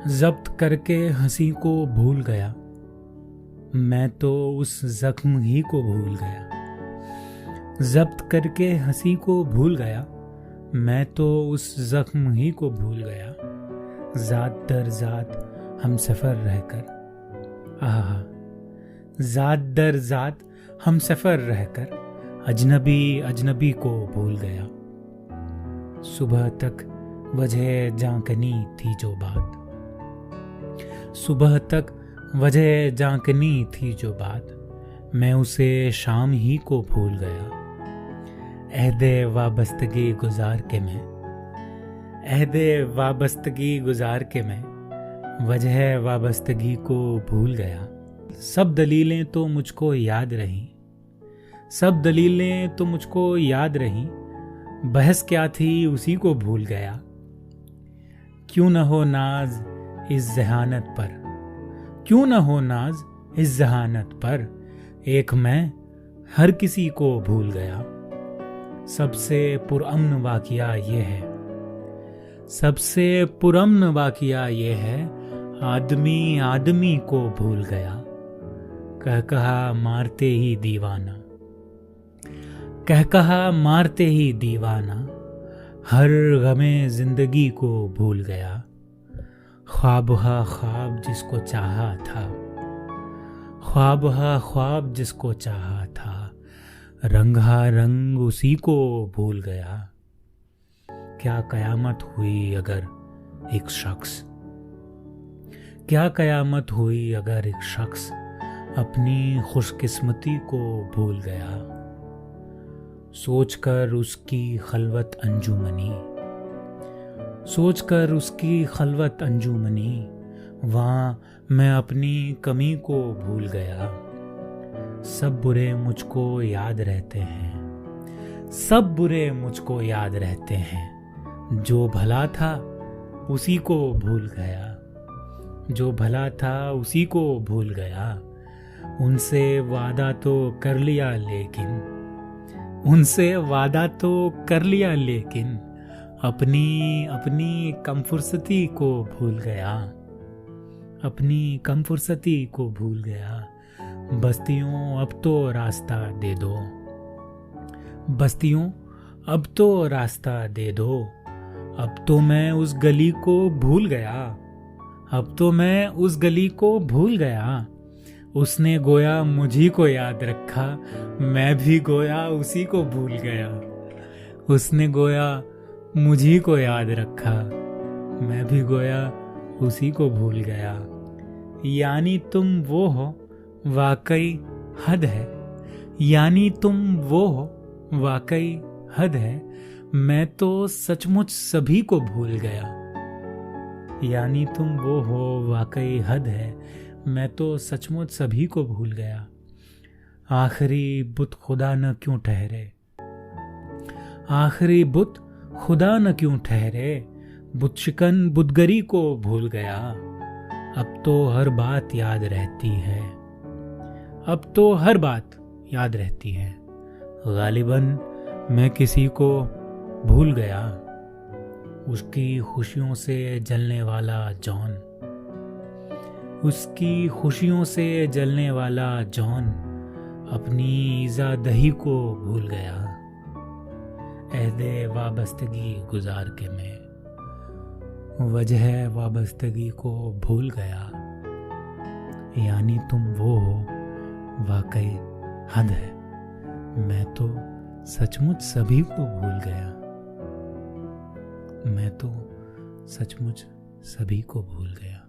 जब्त करके हंसी को भूल गया, मैं तो उस जख्म ही को भूल गया। जब्त करके हंसी को भूल गया, मैं तो उस जख्म ही को भूल गया। जात दर जात हम सफ़र रहकर, आहा, जात दर जात हम सफ़र रहकर अजनबी अजनबी को भूल गया। सुबह तक वजह जांकनी थी जो बात, सुबह तक वजह जांकनी थी जो बात, मैं उसे शाम ही को भूल गया। अहदे वाबस्तगी गुजार के मैं, अहदे वाबस्तगी गुजार के मैं वजह वाबस्तगी को भूल गया। सब दलीलें तो मुझको याद रहीं, सब दलीलें तो मुझको याद रहीं, बहस क्या थी उसी को भूल गया। क्यों न हो नाज इस जहानत पर, क्यों न हो नाज इस जहानत पर, एक मैं हर किसी को भूल गया। सबसे पुरअमन वाक़िया ये है, सबसे पुरअमन वाक़िया ये है, आदमी आदमी को भूल गया। कह कहा मारते ही दीवाना, कह कहा मारते ही दीवाना, हर गमे जिंदगी को भूल गया। ख्वाब हा ख्वाब जिसको चाहा था, ख्वाब हा ख्वाब जिसको चाहा था, रंग हा रंग उसी को भूल गया। क्या कयामत हुई अगर एक शख्स, क्या कयामत हुई अगर एक शख्स अपनी खुशकिस्मती को भूल गया। सोचकर उसकी खलवत अंजुमनी, सोचकर उसकी खलवत अंजुमनी, वहाँ मैं अपनी कमी को भूल गया। सब बुरे मुझको याद रहते हैं, सब बुरे मुझको याद रहते हैं, जो भला था उसी को भूल गया, जो भला था उसी को भूल गया। उनसे वादा तो कर लिया लेकिन, उनसे वादा तो कर लिया लेकिन, अपनी अपनी कम फुर्सती को भूल गया, अपनी कम फुर्सती को भूल गया। बस्तियों अब तो रास्ता दे दो, बस्तियों अब तो रास्ता दे दो, अब तो मैं उस गली को भूल गया, अब तो मैं उस गली को भूल गया। उसने गोया मुझी को याद रखा, मैं भी गोया उसी को भूल गया। उसने गोया मुझी को याद रखा, मैं भी गोया उसी को भूल गया। यानी तुम वो हो वाकई हद है, यानी तुम वो हो वाकई हद है, मैं तो सचमुच सभी को भूल गया। यानी तुम वो हो वाकई हद है, मैं तो सचमुच सभी को भूल गया। आखिरी बुत खुदा न क्यों ठहरे, आखिरी बुत खुदा न क्यों ठहरे, बुत शिकन बुतगरी को भूल गया। अब तो हर बात याद रहती है, अब तो हर बात याद रहती है। गालिबन मैं किसी को भूल गया, उसकी खुशियों से जलने वाला जॉन, उसकी खुशियों से जलने वाला जॉन, अपनी ईज़ा दही को भूल गया। अहदे वाबस्तगी गुजार के मैं वजह वाबस्तगी को भूल गया। यानी तुम वो हो वाकई हद है, मैं तो सचमुच सभी को भूल गया, मैं तो सचमुच सभी को भूल गया।